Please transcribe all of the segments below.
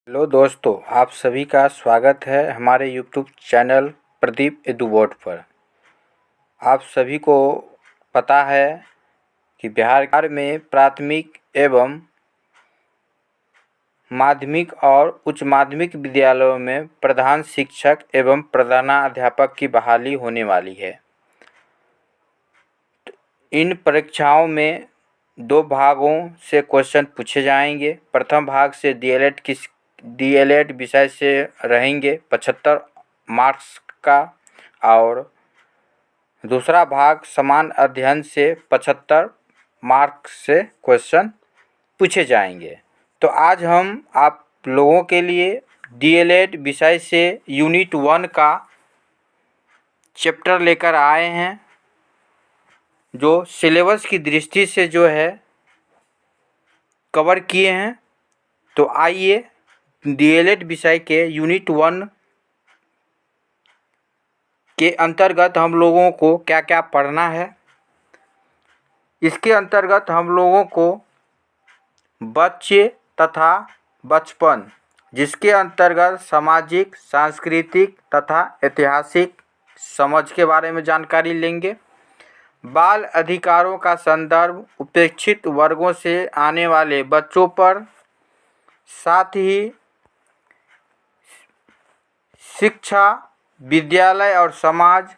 Hello दोस्तों, आप सभी का स्वागत है हमारे यूट्यूब चैनल प्रदीप एडुबोर्ड पर। आप सभी को पता है कि बिहार में प्राथमिक एवं माध्यमिक और उच्च माध्यमिक विद्यालयों में प्रधान शिक्षक एवं प्रधानाध्यापक की बहाली होने वाली है। इन परीक्षाओं में 2 भागों से क्वेश्चन पूछे जाएंगे। प्रथम भाग से डीएलएड विषय से रहेंगे 75 मार्क्स का, और दूसरा भाग समान अध्ययन से 75 मार्क्स से क्वेश्चन पूछे जाएंगे। तो आज हम आप लोगों के लिए डीएलएड विषय से यूनिट 1 का चैप्टर लेकर आए हैं, जो सिलेबस की दृष्टि से जो है कवर किए हैं। तो आइए डीएलएड विषय के यूनिट 1 के अंतर्गत हम लोगों को क्या क्या पढ़ना है। इसके अंतर्गत हम लोगों को बच्चे तथा बचपन, जिसके अंतर्गत सामाजिक, सांस्कृतिक तथा ऐतिहासिक समझ के बारे में जानकारी लेंगे। बाल अधिकारों का संदर्भ उपेक्षित वर्गों से आने वाले बच्चों पर, साथ ही शिक्षा, विद्यालय और समाज,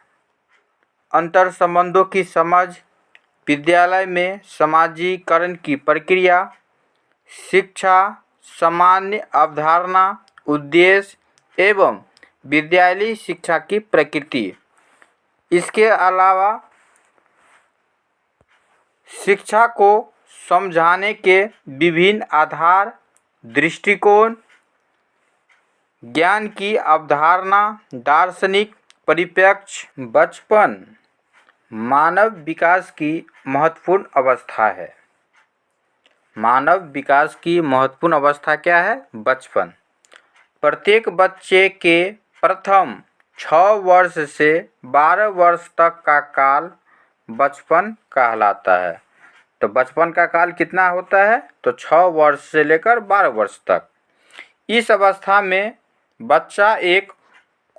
अंतर संबंधों की समझ, विद्यालय में समाजीकरण की प्रक्रिया, शिक्षा, सामान्य अवधारणा, उद्देश्य एवं विद्यालयी शिक्षा की प्रकृति। इसके अलावा शिक्षा को समझाने के विभिन्न आधार, दृष्टिकोण, ज्ञान की अवधारणा, दार्शनिक परिप्रेक्ष्य। बचपन मानव विकास की महत्वपूर्ण अवस्था है। मानव विकास की महत्वपूर्ण अवस्था क्या है? बचपन। प्रत्येक बच्चे के प्रथम 6 वर्ष से 12 वर्ष तक का काल बचपन कहलाता है। तो बचपन का काल कितना होता है? तो 6 वर्ष से लेकर 12 वर्ष तक। इस अवस्था में बच्चा एक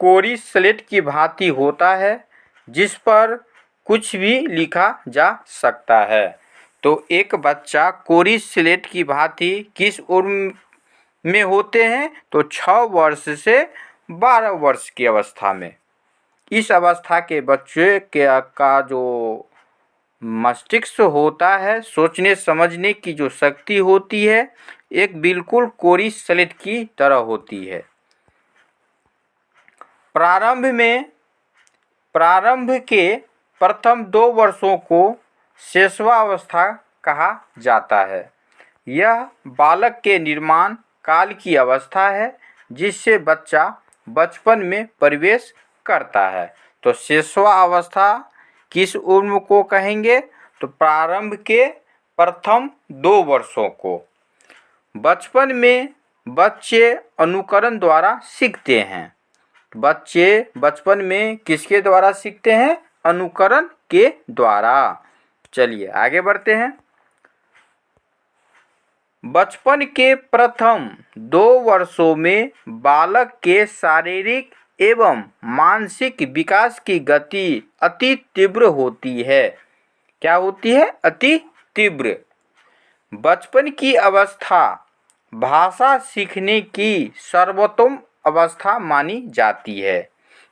कोरी स्लेट की भांति होता है, जिस पर कुछ भी लिखा जा सकता है। तो एक बच्चा कोरी स्लेट की भांति किस उम्र में होते हैं? तो 6 वर्ष से 12 वर्ष की अवस्था में। इस अवस्था के बच्चे का जो मस्तिष्क होता है, सोचने समझने की जो शक्ति होती है, एक बिल्कुल कोरी स्लेट की तरह होती है। प्रारंभ के प्रथम 2 वर्षों को शैशवावस्था कहा जाता है। यह बालक के निर्माण काल की अवस्था है, जिससे बच्चा बचपन में प्रवेश करता है। तो शैशवावस्था किस उम्र को कहेंगे? तो प्रारंभ के प्रथम 2 वर्षों को। बचपन में बच्चे अनुकरण द्वारा सीखते हैं। बच्चे बचपन में किसके द्वारा सीखते हैं? अनुकरण के द्वारा। चलिए आगे बढ़ते हैं। बचपन के प्रथम 2 वर्षों में बालक के शारीरिक एवं मानसिक विकास की गति अति तीव्र होती है। क्या होती है? अति तीव्र। बचपन की अवस्था भाषा सीखने की सर्वोत्तम अवस्था मानी जाती है।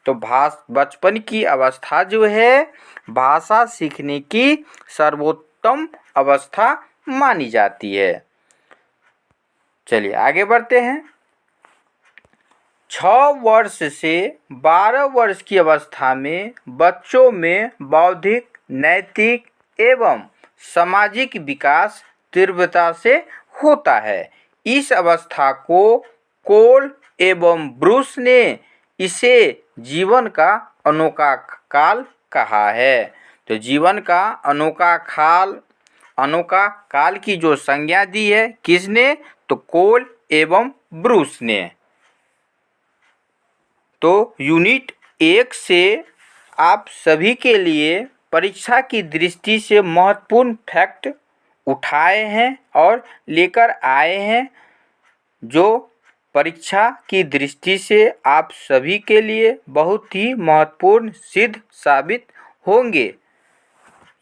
तो बचपन की अवस्था जो है, भाषा सीखने की सर्वोत्तम अवस्था मानी जाती है। चलिए आगे बढ़ते हैं। 6 वर्ष से 12 वर्ष की अवस्था में बच्चों में बौद्धिक, नैतिक एवं सामाजिक विकास तीव्रता से होता है। इस अवस्था को कोल एवं ब्रूस ने इसे जीवन का अनोखा काल कहा है। तो जीवन का अनोखा काल की जो संज्ञा दी है किसने? तो कोल एवं ब्रूस ने। तो यूनिट 1 से आप सभी के लिए परीक्षा की दृष्टि से महत्वपूर्ण फैक्ट उठाए हैं और लेकर आए हैं, जो परीक्षा की दृष्टि से आप सभी के लिए बहुत ही महत्वपूर्ण सिद्ध साबित होंगे।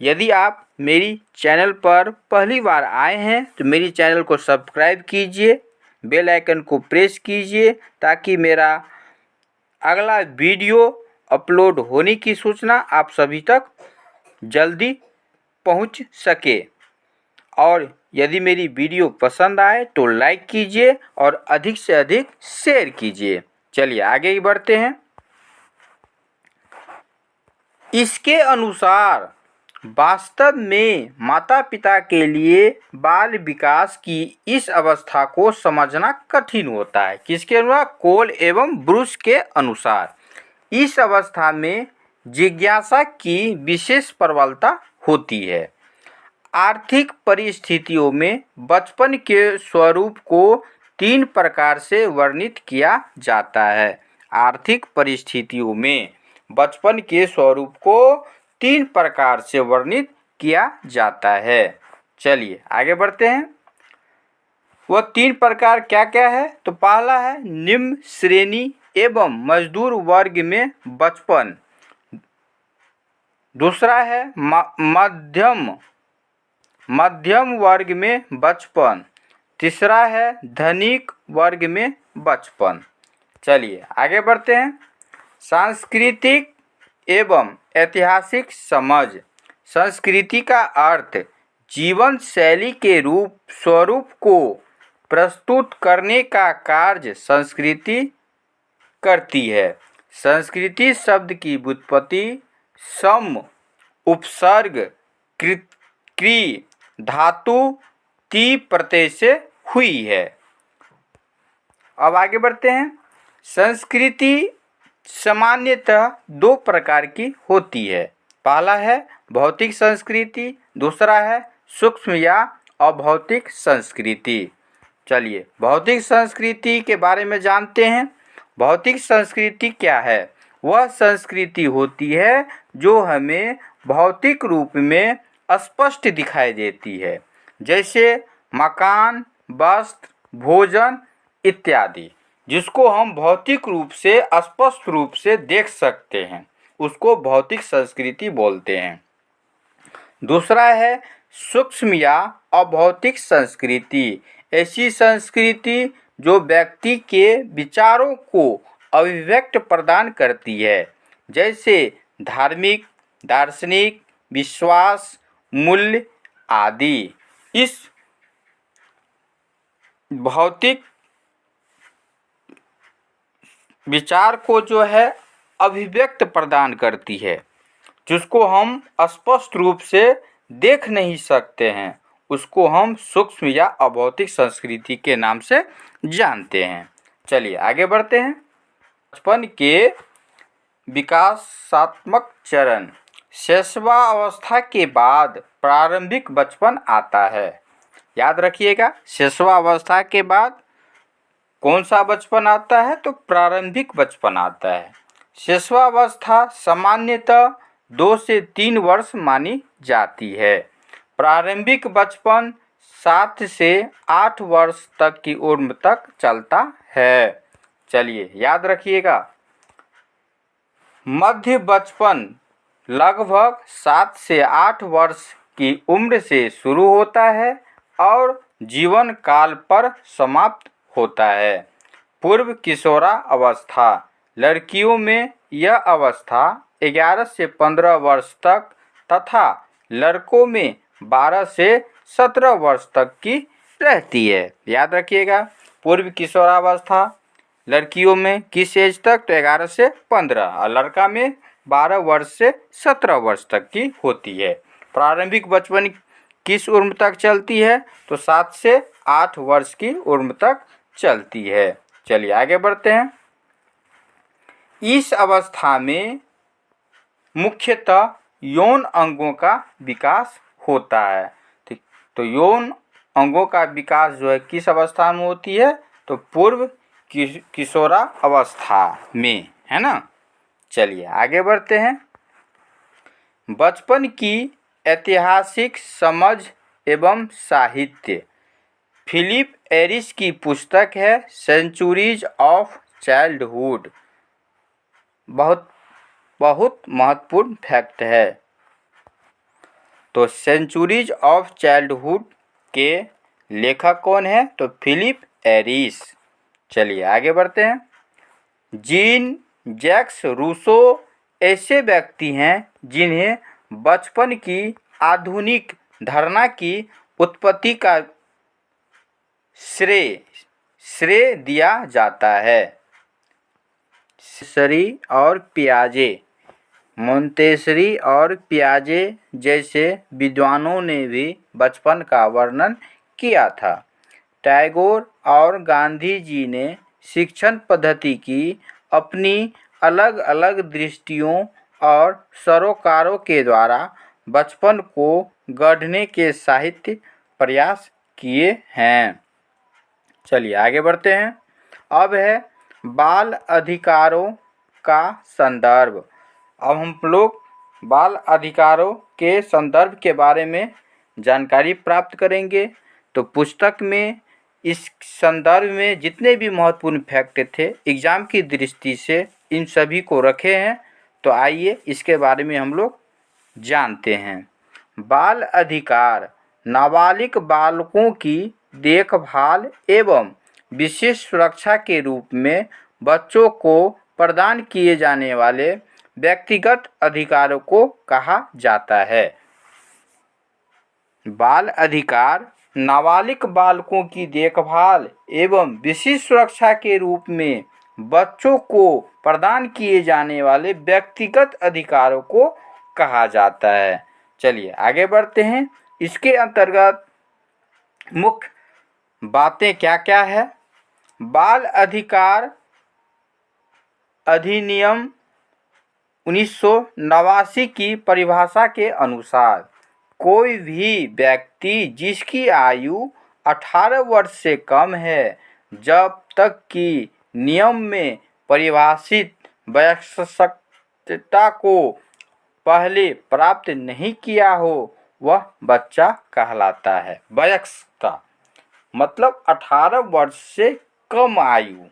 यदि आप मेरी चैनल पर पहली बार आए हैं तो मेरी चैनल को सब्सक्राइब कीजिए, बेल आइकन को प्रेस कीजिए ताकि मेरा अगला वीडियो अपलोड होने की सूचना आप सभी तक जल्दी पहुंच सके। और यदि मेरी वीडियो पसंद आए तो लाइक कीजिए और अधिक से अधिक शेयर कीजिए। चलिए आगे ही बढ़ते हैं। इसके अनुसार वास्तव में माता पिता के लिए बाल विकास की इस अवस्था को समझना कठिन होता है। किसके अनुसार? कोल एवं ब्रूस के अनुसार इस अवस्था में जिज्ञासा की विशेष प्रबलता होती है। आर्थिक परिस्थितियों में बचपन के स्वरूप को 3 प्रकार से वर्णित किया जाता है। आर्थिक परिस्थितियों में बचपन के स्वरूप को 3 प्रकार से वर्णित किया जाता है। चलिए आगे बढ़ते हैं। वह 3 प्रकार क्या क्या है? तो पहला है निम्न श्रेणी एवं मजदूर वर्ग में बचपन। दूसरा है मध्यम वर्ग में बचपन। तीसरा है धनिक वर्ग में बचपन। चलिए आगे बढ़ते हैं। सांस्कृतिक एवं ऐतिहासिक समझ। संस्कृति का अर्थ जीवन शैली के स्वरूप को प्रस्तुत करने का कार्य संस्कृति करती है। संस्कृति शब्द की व्युत्पत्ति सम उपसर्ग क्री धातु ती प्रत्यय से हुई है। अब आगे बढ़ते हैं। संस्कृति सामान्यतः 2 प्रकार की होती है। पहला है भौतिक संस्कृति, दूसरा है सूक्ष्म या अभौतिक संस्कृति। चलिए भौतिक संस्कृति के बारे में जानते हैं। भौतिक संस्कृति क्या है? वह संस्कृति होती है जो हमें भौतिक रूप में स्पष्ट दिखाई देती है, जैसे मकान, वस्त्र, भोजन इत्यादि, जिसको हम भौतिक रूप से स्पष्ट रूप से देख सकते हैं, उसको भौतिक संस्कृति बोलते हैं। दूसरा है सूक्ष्म या अभौतिक संस्कृति। ऐसी संस्कृति जो व्यक्ति के विचारों को अभिव्यक्त प्रदान करती है, जैसे धार्मिक, दार्शनिक, विश्वास, मूल्य आदि। इस भौतिक विचार को जो है अभिव्यक्त प्रदान करती है, जिसको हम स्पष्ट रूप से देख नहीं सकते हैं, उसको हम सूक्ष्म या अभौतिक संस्कृति के नाम से जानते हैं। चलिए आगे बढ़ते हैं। बचपन के विकासात्मक चरण। शैशवा अवस्था के बाद प्रारंभिक बचपन आता है। याद रखिएगा, शैशवा अवस्था के बाद कौन सा बचपन आता है? तो प्रारंभिक बचपन आता है। शैशवा अवस्था सामान्यतः 2 से 3 वर्ष मानी जाती है। प्रारंभिक बचपन 7 से 8 वर्ष तक की उम्र तक चलता है। चलिए याद रखिएगा, मध्य बचपन लगभग 7 से 8 वर्ष की उम्र से शुरू होता है और जीवन काल पर समाप्त होता है। पूर्व किशोरा अवस्था। लड़कियों में यह अवस्था 11 से 15 वर्ष तक तथा लड़कों में 12 से 17 वर्ष तक की रहती है। याद रखिएगा, पूर्व किशोरावस्था लड़कियों में किस एज तक? तो 11 से 15 और लड़का में 12 वर्ष से 17 वर्ष तक की होती है। प्रारंभिक बचपन किस उम्र तक चलती है? तो 7 से 8 वर्ष की उम्र तक चलती है। चलिए आगे बढ़ते हैं। इस अवस्था में मुख्यतः यौन अंगों का विकास होता है। तो यौन अंगों का विकास जो है किस अवस्था में होती है? तो पूर्व किशोरा अवस्था में, है ना। चलिए आगे बढ़ते हैं। बचपन की ऐतिहासिक समझ एवं साहित्य। फिलिप एरिस की पुस्तक है सेंचुरीज ऑफ चाइल्डहुड। बहुत बहुत महत्वपूर्ण फैक्ट है। तो सेंचुरीज ऑफ चाइल्डहुड के लेखक कौन है? तो फिलिप एरिस। चलिए आगे बढ़ते हैं। जीन जैक्स रूसो ऐसे व्यक्ति हैं जिन्हें बचपन की आधुनिक धारणा की उत्पत्ति का श्रेय दिया जाता है। मोंटेसरी और पियाजे जैसे विद्वानों ने भी बचपन का वर्णन किया था। टैगोर और गांधी जी ने शिक्षण पद्धति की अपनी अलग अलग दृष्टियों और सरोकारों के द्वारा बचपन को गढ़ने के साहित्य प्रयास किए हैं। चलिए आगे बढ़ते हैं। अब है बाल अधिकारों का संदर्भ। अब हम लोग बाल अधिकारों के संदर्भ के बारे में जानकारी प्राप्त करेंगे। तो पुस्तक में इस संदर्भ में जितने भी महत्वपूर्ण फैक्ट थे एग्ज़ाम की दृष्टि से इन सभी को रखे हैं। तो आइए इसके बारे में हम लोग जानते हैं। बाल अधिकार नाबालिग बालकों की देखभाल एवं विशेष सुरक्षा के रूप में बच्चों को प्रदान किए जाने वाले व्यक्तिगत अधिकारों को कहा जाता है। बाल अधिकार नाबालिग बालकों की देखभाल एवं विशेष सुरक्षा के रूप में बच्चों को प्रदान किए जाने वाले व्यक्तिगत अधिकारों को कहा जाता है। चलिए आगे बढ़ते हैं। इसके अंतर्गत मुख्य बातें क्या क्या है? बाल अधिकार अधिनियम 1989 की परिभाषा के अनुसार कोई भी व्यक्ति जिसकी आयु 18 वर्ष से कम है जब तक कि नियम में परिभाषित वयस्कता को पहले प्राप्त नहीं किया हो वह बच्चा कहलाता है। वयस्कता मतलब 18 वर्ष से कम आयु,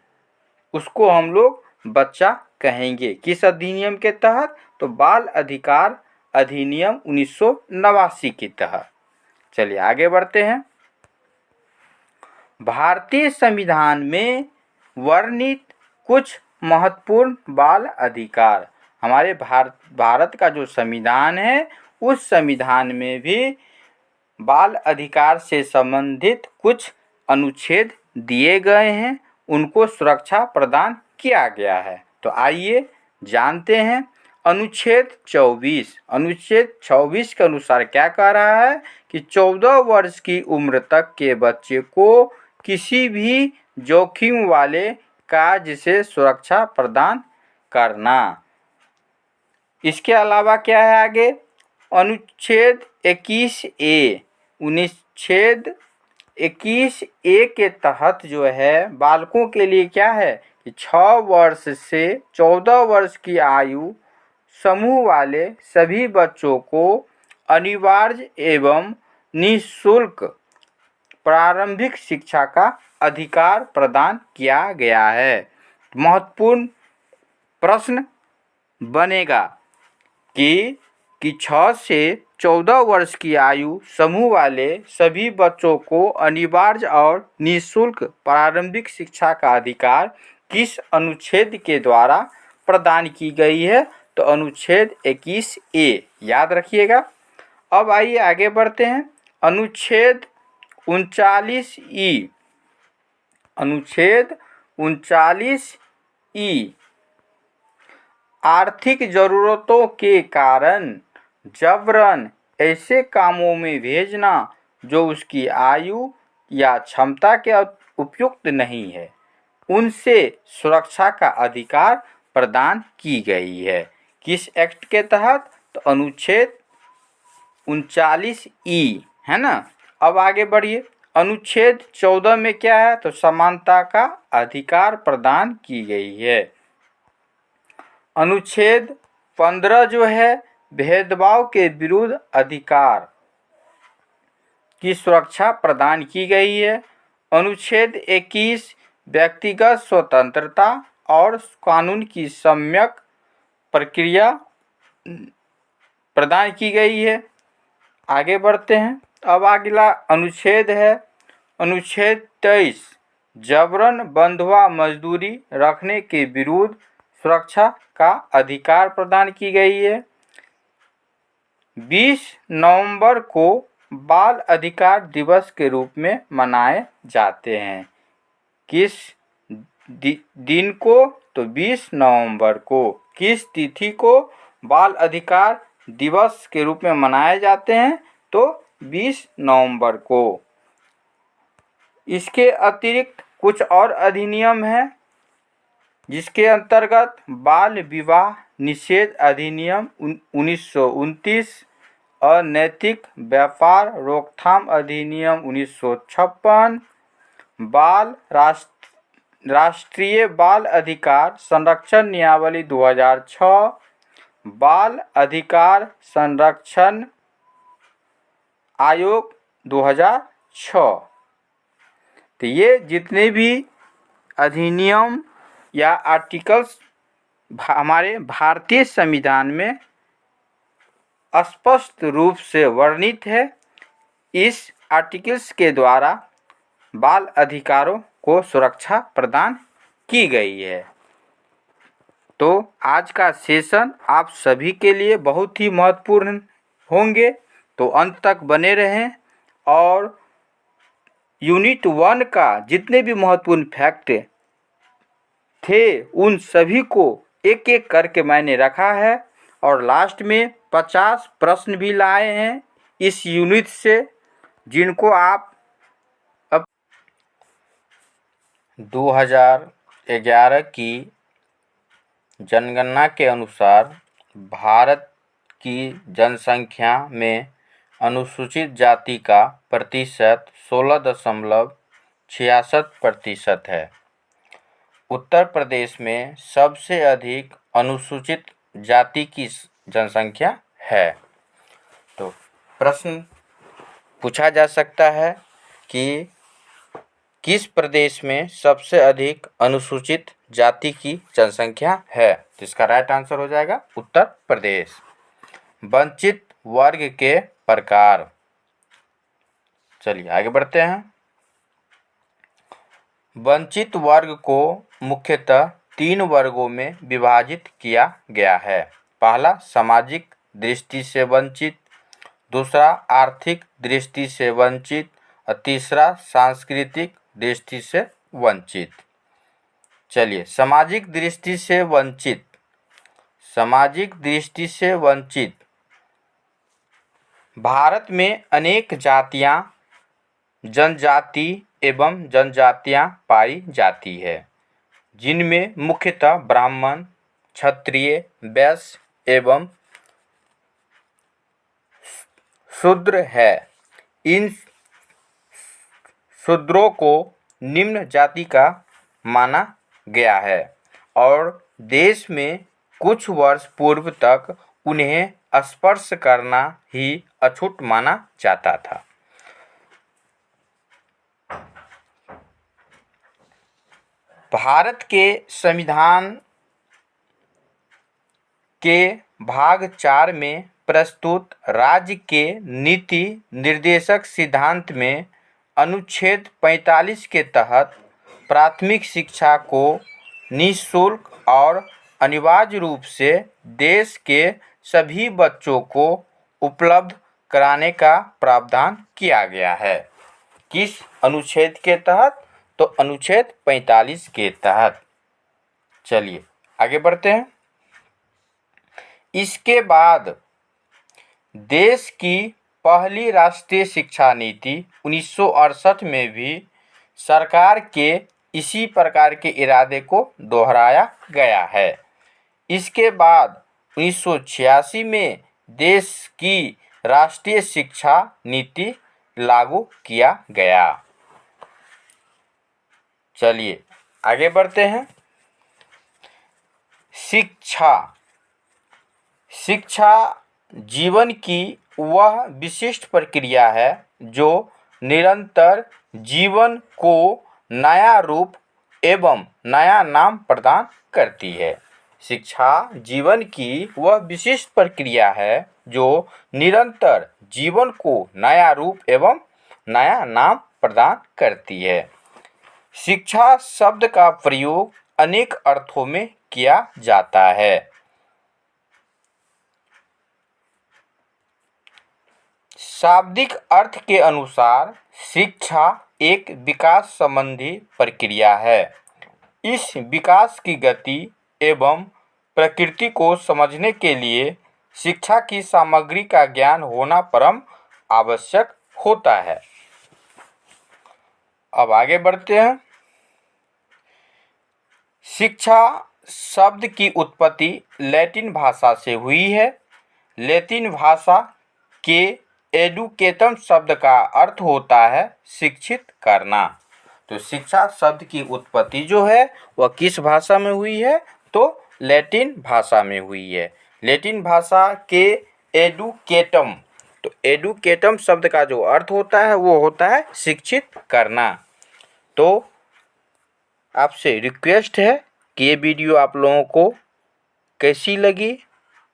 उसको हम लोग बच्चा कहेंगे। किस अधिनियम के तहत? तो बाल अधिकार अधिनियम 1989 के तहत। चलिए आगे बढ़ते हैं। भारतीय संविधान में वर्णित कुछ महत्वपूर्ण बाल अधिकार। हमारे भारत का जो संविधान है उस संविधान में भी बाल अधिकार से संबंधित कुछ अनुच्छेद दिए गए हैं, उनको सुरक्षा प्रदान किया गया है। तो आइए जानते हैं। अनुच्छेद 24 के अनुसार क्या कह रहा है कि 14 वर्ष की उम्र तक के बच्चे को किसी भी जोखिम वाले कार्य से सुरक्षा प्रदान करना। इसके अलावा क्या है आगे? अनुच्छेद 21A अनुच्छेद 21A के तहत जो है बालकों के लिए क्या है कि 6 वर्ष से 14 वर्ष की आयु समूह वाले सभी बच्चों को अनिवार्य एवं निःशुल्क प्रारंभिक शिक्षा का अधिकार प्रदान किया गया है। महत्वपूर्ण प्रश्न बनेगा कि 6 से 14 वर्ष की आयु समूह वाले सभी बच्चों को अनिवार्य और निःशुल्क प्रारंभिक शिक्षा का अधिकार किस अनुच्छेद के द्वारा प्रदान की गई है? तो अनुच्छेद 21A याद रखिएगा। अब आइए आगे बढ़ते हैं। अनुच्छेद 39E आर्थिक जरूरतों के कारण जबरन ऐसे कामों में भेजना जो उसकी आयु या क्षमता के उपयुक्त नहीं है, उनसे सुरक्षा का अधिकार प्रदान की गई है। किस एक्ट के तहत? तो अनुच्छेद 39E है ना। अब आगे बढ़िए। अनुच्छेद 14 में क्या है? तो समानता का अधिकार प्रदान की गई है। अनुच्छेद 15 जो है भेदभाव के विरुद्ध अधिकार की सुरक्षा प्रदान की गई है। अनुच्छेद 21 व्यक्तिगत स्वतंत्रता और कानून की सम्यक प्रक्रिया प्रदान की गई है। आगे बढ़ते हैं। अब अगला अनुच्छेद है अनुच्छेद 23, जबरन बंधुआ मजदूरी रखने के विरुद्ध सुरक्षा का अधिकार प्रदान की गई है। 20 नवंबर को बाल अधिकार दिवस के रूप में मनाए जाते हैं। किस दिन को? तो 20 नवंबर को। किस तिथि को बाल अधिकार दिवस के रूप में मनाए जाते हैं? तो 20 नवंबर को। इसके अतिरिक्त कुछ और अधिनियम हैं जिसके अंतर्गत बाल विवाह निषेध अधिनियम 1929, अनैतिक व्यापार रोकथाम अधिनियम 1956, राष्ट्रीय बाल अधिकार संरक्षण नियमावली 2006, बाल अधिकार संरक्षण आयोग 2006। तो ये जितने भी अधिनियम या आर्टिकल्स हमारे भारतीय संविधान में स्पष्ट रूप से वर्णित है, इस आर्टिकल्स के द्वारा बाल अधिकारों को सुरक्षा प्रदान की गई है। तो आज का सेशन आप सभी के लिए बहुत ही महत्वपूर्ण होंगे, तो अंत तक बने रहें और यूनिट 1 का जितने भी महत्वपूर्ण फैक्ट थे उन सभी को एक एक करके मैंने रखा है और लास्ट में 50 प्रश्न भी लाए हैं इस यूनिट से, जिनको आप अब 2011 की जनगणना के अनुसार भारत की जनसंख्या में अनुसूचित जाति का प्रतिशत 16.66% है। उत्तर प्रदेश में सबसे अधिक अनुसूचित जाति की जनसंख्या है। तो प्रश्न पूछा जा सकता है कि किस प्रदेश में सबसे अधिक अनुसूचित जाति की जनसंख्या है? तो इसका राइट आंसर हो जाएगा उत्तर प्रदेश। वंचित वर्ग के प्रकार। चलिए आगे बढ़ते हैं। वंचित वर्ग को मुख्यतः 3 वर्गों में विभाजित किया गया है। पहला सामाजिक दृष्टि से वंचित, दूसरा आर्थिक दृष्टि से वंचित और तीसरा सांस्कृतिक दृष्टि से वंचित। चलिए सामाजिक दृष्टि से वंचित। सामाजिक दृष्टि से वंचित भारत में अनेक जातियां, जनजाति एवं जनजातियां पाई जाती है, जिनमें मुख्यतः ब्राह्मण, क्षत्रिय, वैश्य एवं शूद्र है। इन शूद्रों को निम्न जाति का माना गया है और देश में कुछ वर्ष पूर्व तक उन्हें स्पर्श करना ही अछूत माना जाता था। भारत के संविधान के भाग 4 में प्रस्तुत राज्य के नीति निर्देशक सिद्धांत में अनुच्छेद 45 के तहत प्राथमिक शिक्षा को निःशुल्क और अनिवार्य रूप से देश के सभी बच्चों को उपलब्ध कराने का प्रावधान किया गया है। किस अनुच्छेद के तहत? तो अनुच्छेद 45 के तहत। चलिए आगे बढ़ते हैं। इसके बाद देश की पहली राष्ट्रीय शिक्षा नीति 1968 में भी सरकार के इसी प्रकार के इरादे को दोहराया गया है। इसके बाद 1986 में देश की राष्ट्रीय शिक्षा नीति लागू किया गया। चलिए आगे बढ़ते हैं। शिक्षा। शिक्षा जीवन की वह विशिष्ट प्रक्रिया है जो निरंतर जीवन को नया रूप एवं नया नाम प्रदान करती है। शिक्षा जीवन की वह विशिष्ट प्रक्रिया है जो निरंतर जीवन को नया रूप एवं नया नाम प्रदान करती है। शिक्षा शब्द का प्रयोग अनेक अर्थों में किया जाता है। शाब्दिक अर्थ के अनुसार शिक्षा एक विकास संबंधी प्रक्रिया है। इस विकास की गति एवं प्रकृति को समझने के लिए शिक्षा की सामग्री का ज्ञान होना परम आवश्यक होता है। अब आगे बढ़ते हैं। शिक्षा शब्द की उत्पत्ति लैटिन भाषा से हुई है। लैटिन भाषा के एडुकेटम शब्द का अर्थ होता है शिक्षित करना। तो शिक्षा शब्द की उत्पत्ति जो है वह किस भाषा में हुई है? तो लैटिन भाषा में हुई है। लैटिन भाषा के एडुकेटम, तो एडुकेटम शब्द का जो अर्थ होता है वो होता है शिक्षित करना। तो आपसे रिक्वेस्ट है कि ये वीडियो आप लोगों को कैसी लगी।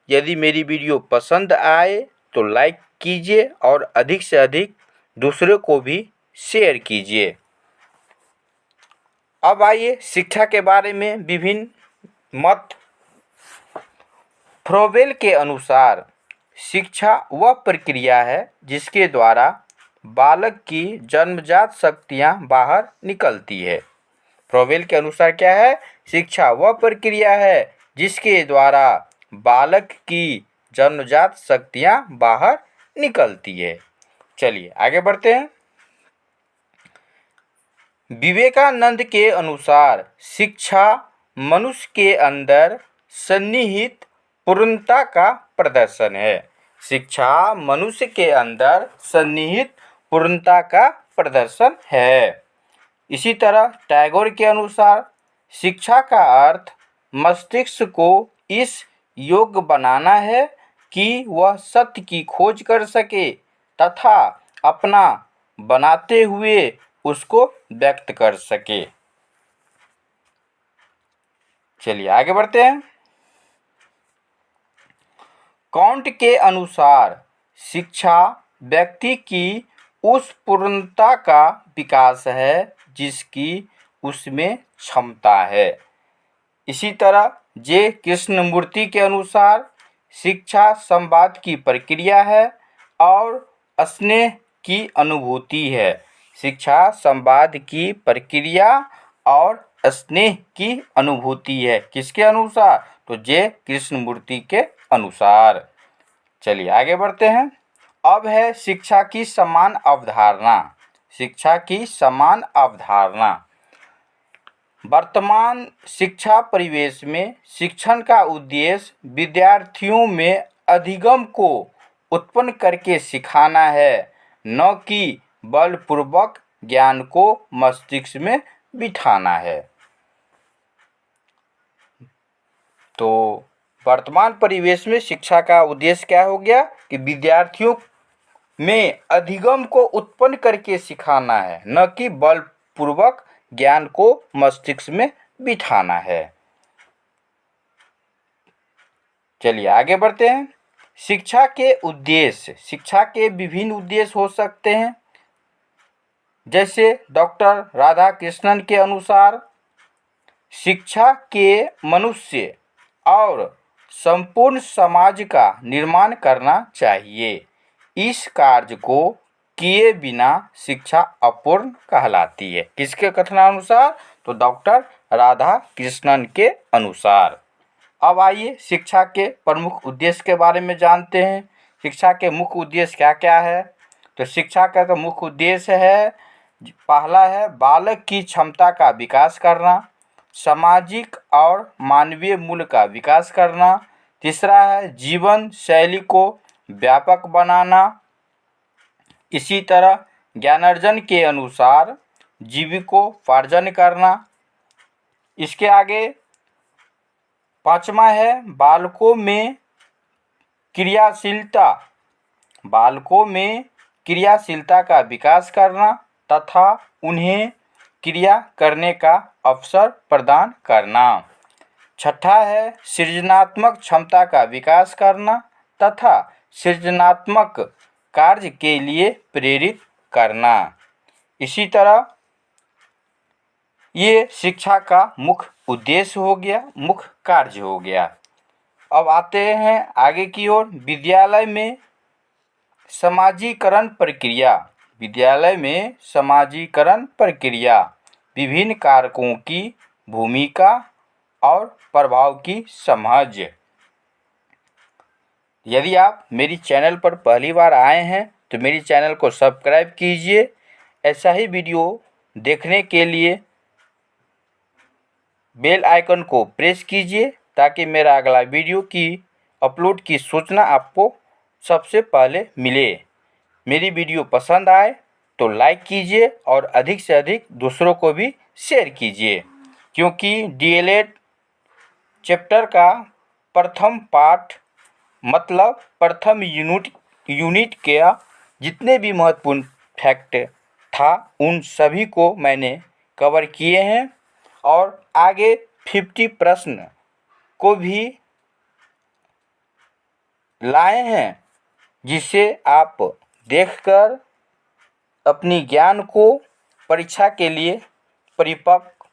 यदि मेरी वीडियो पसंद आए तो लाइक कीजिए और अधिक से अधिक दूसरों को भी शेयर कीजिए। अब आइए शिक्षा के बारे में विभिन्न मत। फ्रोबेल के अनुसार शिक्षा वह प्रक्रिया है जिसके द्वारा बालक की जन्मजात शक्तियाँ बाहर निकलती है। फ्रोबेल के अनुसार क्या है? शिक्षा वह प्रक्रिया है जिसके द्वारा बालक की जन्मजात शक्तियाँ बाहर निकलती है। चलिए आगे बढ़ते हैं। विवेकानंद के अनुसार शिक्षा मनुष्य के अंदर सन्निहित पूर्णता का प्रदर्शन है। शिक्षा मनुष्य के अंदर सन्निहित पूर्णता का प्रदर्शन है। इसी तरह टैगोर के अनुसार शिक्षा का अर्थ मस्तिष्क को इस योग्य बनाना है कि वह सत्य की खोज कर सके तथा अपना बनाते हुए उसको व्यक्त कर सके। चलिए आगे बढ़ते हैं। काउंट के अनुसार शिक्षा व्यक्ति की उस पूर्णता का विकास है जिसकी उसमें क्षमता है। इसी तरह जे कृष्णमूर्ति के अनुसार शिक्षा संवाद की प्रक्रिया है और स्नेह की अनुभूति है। शिक्षा संवाद की प्रक्रिया और स्नेह की अनुभूति है। किसके अनुसार? तो जे कृष्णमूर्ति के अनुसार। चलिए आगे बढ़ते हैं। अब है शिक्षा की समान अवधारणा। शिक्षा की समान अवधारणा। वर्तमान शिक्षा परिवेश में शिक्षण का उद्देश्य विद्यार्थियों में अधिगम को उत्पन्न करके सिखाना है, न कि बलपूर्वक ज्ञान को मस्तिष्क में बिठाना है। तो वर्तमान परिवेश में शिक्षा का उद्देश्य क्या हो गया कि विद्यार्थियों में अधिगम को उत्पन्न करके सिखाना है, न कि बलपूर्वक ज्ञान को मस्तिष्क में बिठाना है। चलिए आगे बढ़ते हैं। शिक्षा के उद्देश्य। शिक्षा के विभिन्न उद्देश्य हो सकते हैं। जैसे डॉक्टर राधाकृष्णन के अनुसार शिक्षा के मनुष्य और संपूर्ण समाज का निर्माण करना चाहिए। इस कार्य को किए बिना शिक्षा अपूर्ण कहलाती है। किसके कथनानुसार? तो डॉक्टर राधाकृष्णन के अनुसार। अब आइए शिक्षा के प्रमुख उद्देश्य के बारे में जानते हैं। शिक्षा के मुख्य उद्देश्य क्या क्या है? तो शिक्षा का तो मुख्य उद्देश्य है, पहला है बालक की क्षमता का विकास करना, सामाजिक और मानवीय मूल्य का विकास करना। तीसरा है जीवन शैली को व्यापक बनाना। इसी तरह ज्ञानार्जन के अनुसार जीविकोपार्जन करना। इसके आगे पांचवा है बालकों में क्रियाशीलता। बालकों में क्रियाशीलता का विकास करना तथा उन्हें क्रिया करने का अवसर प्रदान करना। छठा है सृजनात्मक क्षमता का विकास करना तथा सृजनात्मक कार्य के लिए प्रेरित करना। इसी तरह ये शिक्षा का मुख्य उद्देश्य हो गया, मुख्य कार्य हो गया। अब आते हैं आगे की ओर। विद्यालय में समाजीकरण प्रक्रिया। विद्यालय में समाजीकरण प्रक्रिया विभिन्न कारकों की भूमिका और प्रभाव की समझ। यदि आप मेरी चैनल पर पहली बार आए हैं तो मेरी चैनल को सब्सक्राइब कीजिए। ऐसा ही वीडियो देखने के लिए बेल आइकन को प्रेस कीजिए ताकि मेरा अगला वीडियो की अपलोड की सूचना आपको सबसे पहले मिले। मेरी वीडियो पसंद आए तो लाइक कीजिए और अधिक से अधिक दूसरों को भी शेयर कीजिए, क्योंकि डीएलएड चैप्टर का प्रथम पाठ मतलब प्रथम यूनिट के जितने भी महत्वपूर्ण फैक्ट था उन सभी को मैंने कवर किए हैं और आगे 50 प्रश्न को भी लाए हैं, जिसे आप देखकर अपनी ज्ञान को परीक्षा के लिए परिपक्व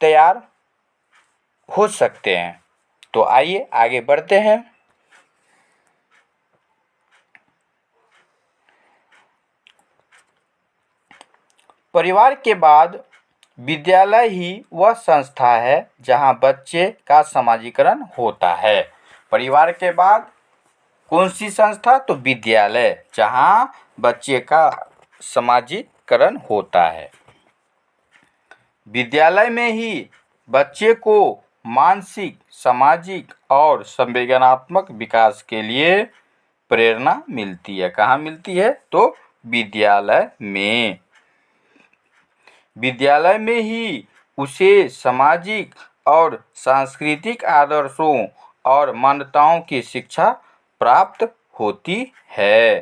तैयार हो सकते हैं। तो आइए आगे बढ़ते हैं। परिवार के बाद विद्यालय ही वह संस्था है जहां बच्चे का समाजीकरण होता है। परिवार के बाद कौन सी संस्था? तो विद्यालय, जहां बच्चे का समाजीकरण होता है। विद्यालय में ही बच्चे को मानसिक, सामाजिक और संवेदनात्मक विकास के लिए प्रेरणा मिलती है। कहाँ मिलती है? तो विद्यालय में। विद्यालय में ही उसे सामाजिक और सांस्कृतिक आदर्शों और मान्यताओं की शिक्षा प्राप्त होती है।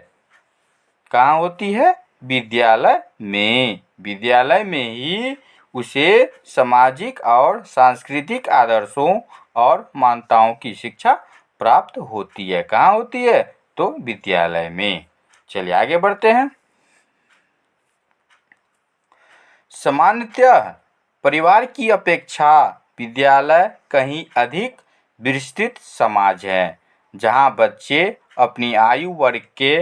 कहाँ होती है? विद्यालय में। विद्यालय में ही उसे सामाजिक और सांस्कृतिक आदर्शों और मान्यताओं की शिक्षा प्राप्त होती है। कहाँ होती है? तो विद्यालय में। चलिए आगे बढ़ते हैं। सामान्यतः परिवार की अपेक्षा विद्यालय कहीं अधिक विस्तृत समाज है, जहां बच्चे अपनी आयु वर्ग के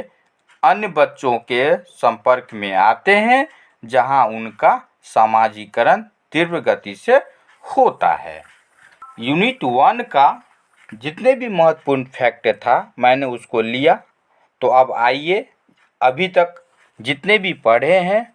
अन्य बच्चों के संपर्क में आते हैं, जहां उनका समाजीकरण तीव्र गति से होता है। यूनिट 1 का जितने भी महत्वपूर्ण फैक्ट था मैंने उसको लिया। तो अब आइए अभी तक जितने भी पढ़े हैं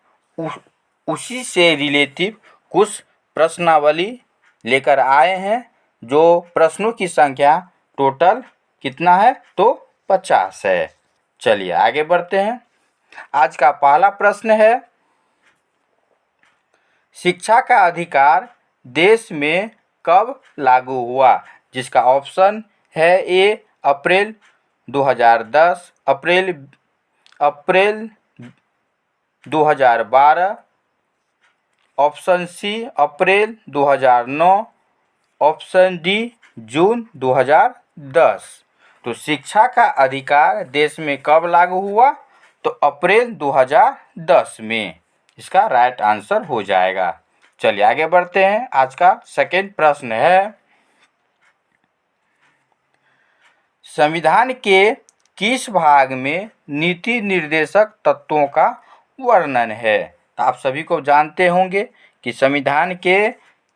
उसी से रिलेटिव कुछ प्रश्नावली लेकर आए हैं, जो प्रश्नों की संख्या टोटल कितना है? तो 50 है। चलिए आगे बढ़ते हैं। आज का पहला प्रश्न है, शिक्षा का अधिकार देश में कब लागू हुआ? जिसका ऑप्शन है ए अप्रैल 2010, अप्रैल 2012, ऑप्शन सी अप्रैल 2009, ऑप्शन डी जून 2010। तो शिक्षा का अधिकार देश में कब लागू हुआ? तो अप्रैल 2010 में इसका राइट आंसर हो जाएगा। चलिए आगे बढ़ते हैं। आज का सेकंड प्रश्न है, संविधान के किस भाग में नीति निर्देशक तत्वों का वर्णन है? आप सभी को जानते होंगे कि संविधान के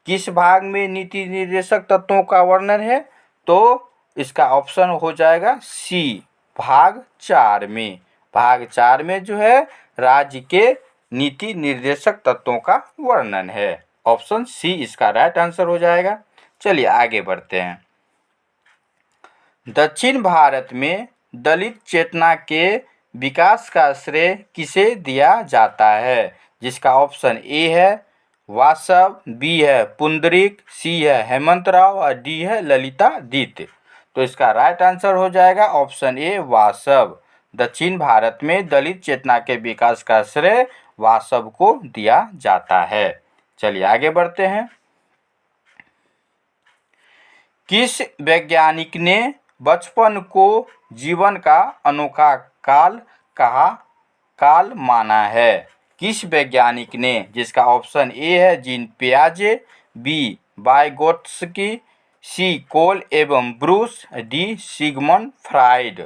किस भाग में नीति निर्देशक तत्वों का वर्णन है? तो इसका ऑप्शन हो जाएगा सी, भाग 4 में। भाग 4 में जो है राज्य के नीति निर्देशक तत्वों का वर्णन है। ऑप्शन सी इसका राइट आंसर हो जाएगा। चलिए आगे बढ़ते हैं। दक्षिण भारत में दलित चेतना के विकास का श्रेय किसे दिया जाता है? जिसका ऑप्शन ए है वासव, बी है पुंडरीक, सी है हेमंतराव और डी है ललितादित्य। तो इसका राइट आंसर हो जाएगा ऑप्शन ए वासव। दक्षिण भारत में दलित चेतना के विकास का श्रेय वासव को दिया जाता है। चलिए आगे बढ़ते हैं। किस वैज्ञानिक ने बचपन को जीवन का अनोखा काल माना है? किस वैज्ञानिक ने, जिसका ऑप्शन ए है जीन पियाजे, बी वाइगोत्स्की, सी कोल एवं ब्रूस, डी सिगमंड फ्राइड।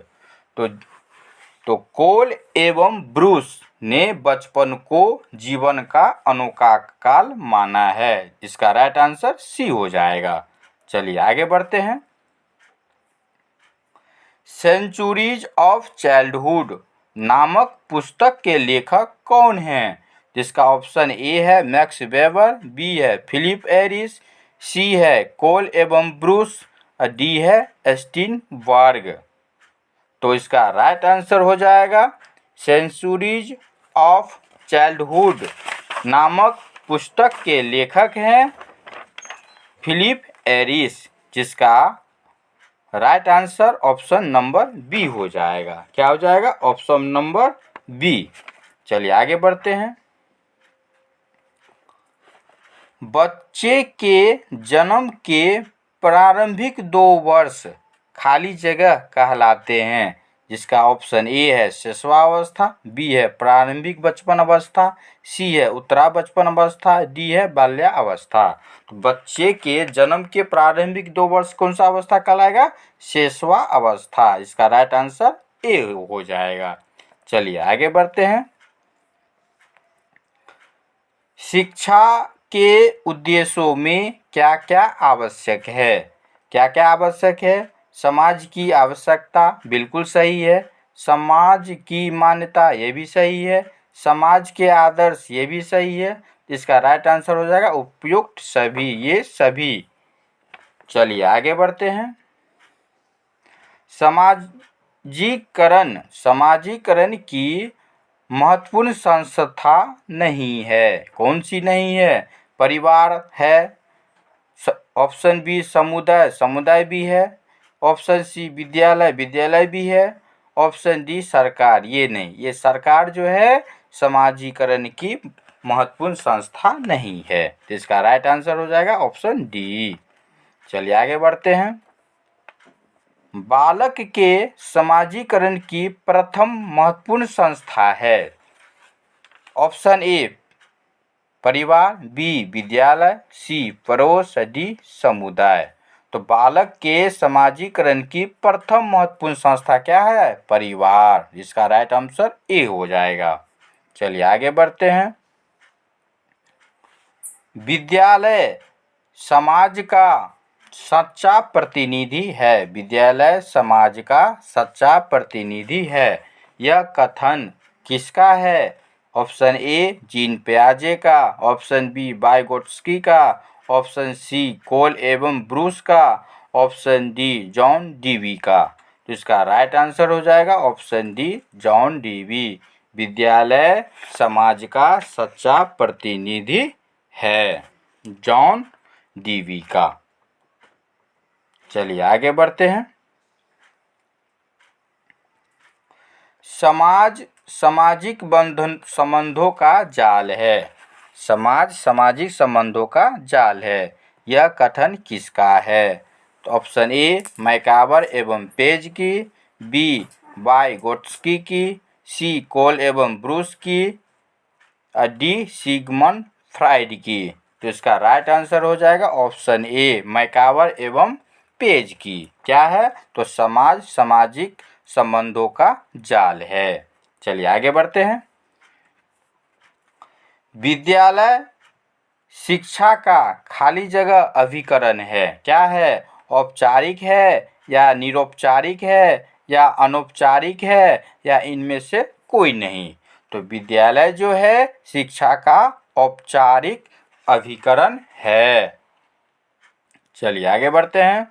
तो कोल एवं ब्रूस ने बचपन को जीवन का अनोखा काल माना है। इसका राइट आंसर सी हो जाएगा। चलिए आगे बढ़ते हैं। सेंचुरीज ऑफ चाइल्डहुड नामक पुस्तक के लेखक कौन हैं? जिसका ऑप्शन ए है मैक्स वेबर, बी है फिलिप एरिस, सी है कोल एवं ब्रूस, डी है स्टीनबर्ग। तो इसका राइट आंसर हो जाएगा सेंचुरीज ऑफ चाइल्डहुड नामक पुस्तक के लेखक हैं फिलिप एरिस, जिसका right answer option number B हो जाएगा। क्या हो जाएगा? Option number B. चलिए आगे बढ़ते हैं। बच्चे के जन्म के प्रारंभिक 2 वर्ष खाली जगह कहलाते हैं। जिसका ऑप्शन ए है शिशुवावस्था, बी है प्रारंभिक बचपन अवस्था, सी है उत्तरा बचपन अवस्था, डी है बाल्यावस्था। तो बच्चे के जन्म के प्रारंभिक 2 वर्ष कौन सा अवस्था कहलाएगा? शिशुवा अवस्था। इसका राइट आंसर ए हो जाएगा। चलिए आगे बढ़ते हैं। शिक्षा के उद्देश्यों में क्या क्या आवश्यक है? क्या क्या आवश्यक है? समाज की आवश्यकता, बिल्कुल सही है। समाज की मान्यता, ये भी सही है। समाज के आदर्श, ये भी सही है। इसका राइट आंसर हो जाएगा उपयुक्त सभी, ये सभी। चलिए आगे बढ़ते हैं। समाजीकरण की महत्वपूर्ण संस्था नहीं है। कौन सी नहीं है? परिवार है, ऑप्शन बी समुदाय भी है, ऑप्शन सी विद्यालय भी है, ऑप्शन डी सरकार। ये नहीं, ये सरकार जो है समाजीकरण की महत्वपूर्ण संस्था नहीं है। तो इसका राइट आंसर हो जाएगा ऑप्शन डी। चलिए आगे बढ़ते हैं। बालक के समाजीकरण की प्रथम महत्वपूर्ण संस्था है। ऑप्शन ए परिवार, बी विद्यालय, सी पड़ोस, डी समुदाय। तो बालक के समाजीकरण की प्रथम महत्वपूर्ण संस्था क्या है? परिवार। इसका राइट आंसर ए हो जाएगा। चलिए आगे बढ़ते हैं। विद्यालय समाज का सच्चा प्रतिनिधि है। विद्यालय समाज का सच्चा प्रतिनिधि है। यह कथन किसका है? ऑप्शन ए जीन पियाजे का, ऑप्शन बी वाइगोत्स्की का, ऑप्शन सी कोल एवं ब्रूस का, ऑप्शन डी जॉन डीवी का। तो इसका राइट आंसर हो जाएगा ऑप्शन डी जॉन डीवी। विद्यालय समाज का सच्चा प्रतिनिधि है, जॉन डीवी का। चलिए आगे बढ़ते हैं। समाज सामाजिक संबंधों का जाल है। समाज सामाजिक संबंधों का जाल है। यह कथन किसका है? तो ऑप्शन ए मैकावर एवं पेज की, बी वाइगोत्स्की की, सी कोल एवं ब्रूस की, डी सिगमंड फ्राइड की। तो इसका राइट आंसर हो जाएगा ऑप्शन ए मैकावर एवं पेज की। क्या है? तो समाज सामाजिक संबंधों का जाल है। चलिए आगे बढ़ते हैं। विद्यालय शिक्षा का खाली जगह अभिकरण है। क्या है? औपचारिक है या निरौपचारिक है या अनौपचारिक है या इनमें से कोई नहीं। तो विद्यालय जो है शिक्षा का औपचारिक अभिकरण है। चलिए आगे बढ़ते हैं।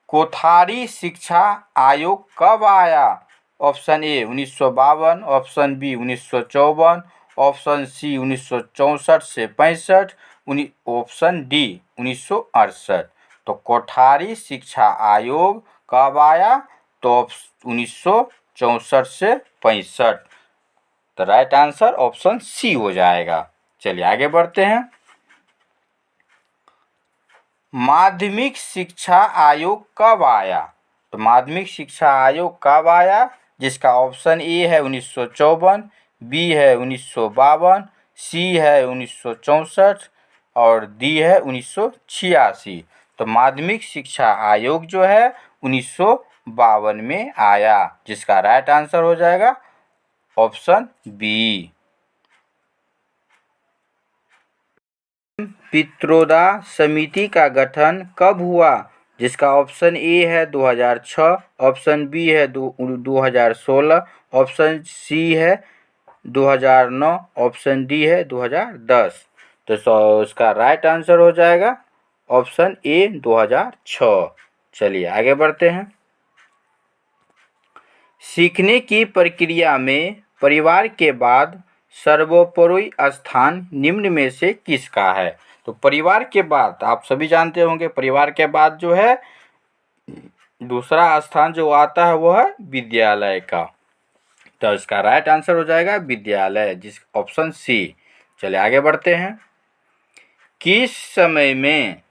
कोठारी शिक्षा आयोग कब आया? Option A 1952, option B 1954, option C 1964 से 65, ऑप्शन डी 1968। तो कोठारी शिक्षा आयोग कब आया? तो 1964 से 65। तो राइट आंसर ऑप्शन सी हो जाएगा। चलिए आगे बढ़ते हैं। माध्यमिक शिक्षा आयोग कब आया? तो माध्यमिक शिक्षा आयोग कब आया, जिसका ऑप्शन ए है 1954, बी है 1952, सी है 1964 और डी है 1986। तो माध्यमिक शिक्षा आयोग जो है 1952 में आया, जिसका राइट आंसर हो जाएगा ऑप्शन बी। पित्रोदा समिति का गठन कब हुआ, जिसका ऑप्शन ए है 2006, ऑप्शन बी है 2016, ऑप्शन सी है 2009, ऑप्शन डी है 2010। तो इसका राइट आंसर हो जाएगा ऑप्शन ए 2006। चलिए आगे बढ़ते हैं। सीखने की प्रक्रिया में परिवार के बाद सर्वोपरि स्थान निम्न में से किसका है? तो परिवार के बाद आप सभी जानते होंगे, परिवार के बाद जो है दूसरा स्थान जो आता है वो है विद्यालय का। तो इसका राइट आंसर हो जाएगा विद्यालय, जिस ऑप्शन सी। चलिए आगे बढ़ते हैं। किस समय में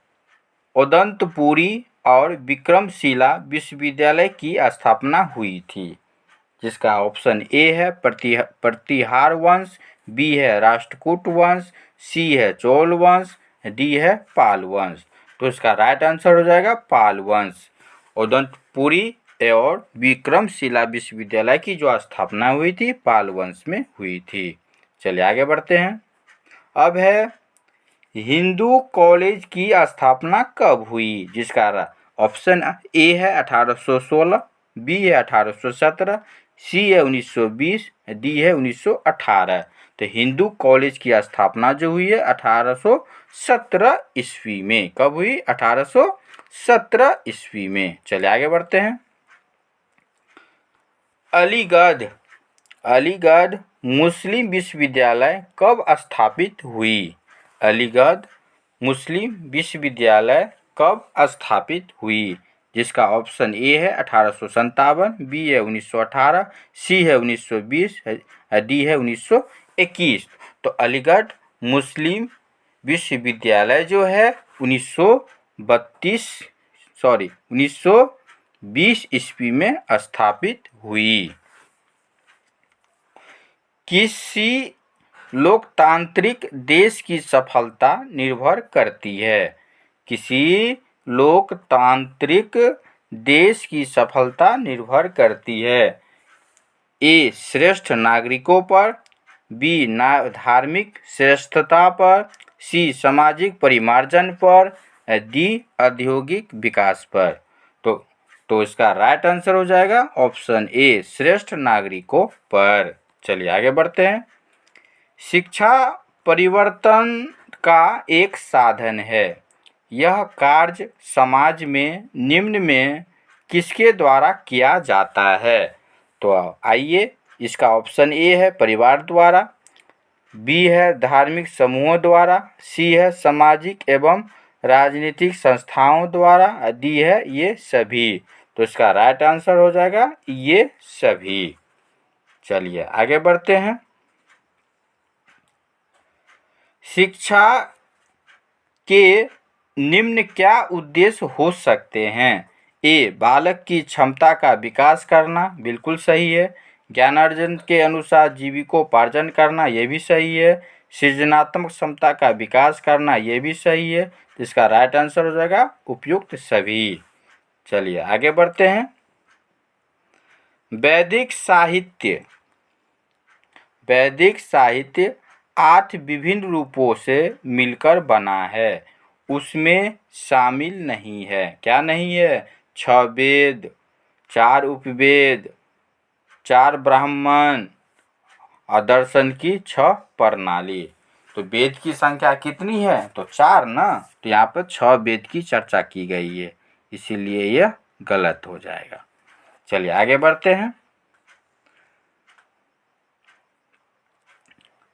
उदंतपुरी और विक्रमशिला विश्वविद्यालय की स्थापना हुई थी? जिसका ऑप्शन ए है प्रतिहार वंश, बी है राष्ट्रकूट वंश, सी है चोल वंश, डी है पाल वंश। तो इसका राइट आंसर हो जाएगा पाल वंश। उदंतपुरी और विक्रमशिला विश्वविद्यालय की जो स्थापना हुई थी पाल वंश में हुई थी। चलिए आगे बढ़ते हैं। अब है हिंदू कॉलेज की स्थापना कब हुई? जिसका ऑप्शन ए है 1816, बी है 1817, सी है 1920, डी है 1918। तो हिंदू कॉलेज की स्थापना जो हुई है 1817 ईस्वी में। कब हुई? 1817 ईस्वी में। चलिए आगे बढ़ते हैं। अलीगढ़ मुस्लिम विश्वविद्यालय कब स्थापित हुई? अलीगढ़ मुस्लिम विश्वविद्यालय कब स्थापित हुई? जिसका ऑप्शन ए है 1857, बी है 1918, सी है 1920, डी है 1921। तो अलीगढ़ मुस्लिम विश्वविद्यालय जो है 1920 ईस्वी में स्थापित हुई। किसी लोकतांत्रिक देश की सफलता निर्भर करती है? किसी लोकतांत्रिक देश की सफलता निर्भर करती है ए श्रेष्ठ नागरिकों पर, बी धार्मिक श्रेष्ठता पर, सी सामाजिक परिमार्जन पर, डी औद्योगिक विकास पर। तो इसका राइट आंसर हो जाएगा ऑप्शन ए श्रेष्ठ नागरिकों पर। चलिए आगे बढ़ते हैं। शिक्षा परिवर्तन का एक साधन है। यह कार्य समाज में निम्न में किसके द्वारा किया जाता है? तो आइए, इसका ऑप्शन ए है परिवार द्वारा, बी है धार्मिक समूहों द्वारा, सी है सामाजिक एवं राजनीतिक संस्थाओं द्वारा, डी है ये सभी। तो इसका राइट आंसर हो जाएगा ये सभी। चलिए आगे बढ़ते हैं। शिक्षा के निम्न क्या उद्देश्य हो सकते हैं? ए बालक की क्षमता का विकास करना, बिल्कुल सही है। ज्ञानार्जन के अनुसार जीविकोपार्जन करना, ये भी सही है। सृजनात्मक क्षमता का विकास करना, ये भी सही है। इसका राइट आंसर हो जाएगा उपयुक्त सभी। चलिए आगे बढ़ते हैं। वैदिक साहित्य 8 विभिन्न रूपों से मिलकर बना है, उसमें शामिल नहीं है। क्या नहीं है? 6 वेद, 4 उपवेद, 4 ब्राह्मण और दर्शन की 6 प्रणाली। तो वेद की संख्या कितनी है? तो 4 ना। तो यहाँ पर 6 वेद की चर्चा की गई है, इसीलिए यह गलत हो जाएगा। चलिए आगे बढ़ते हैं।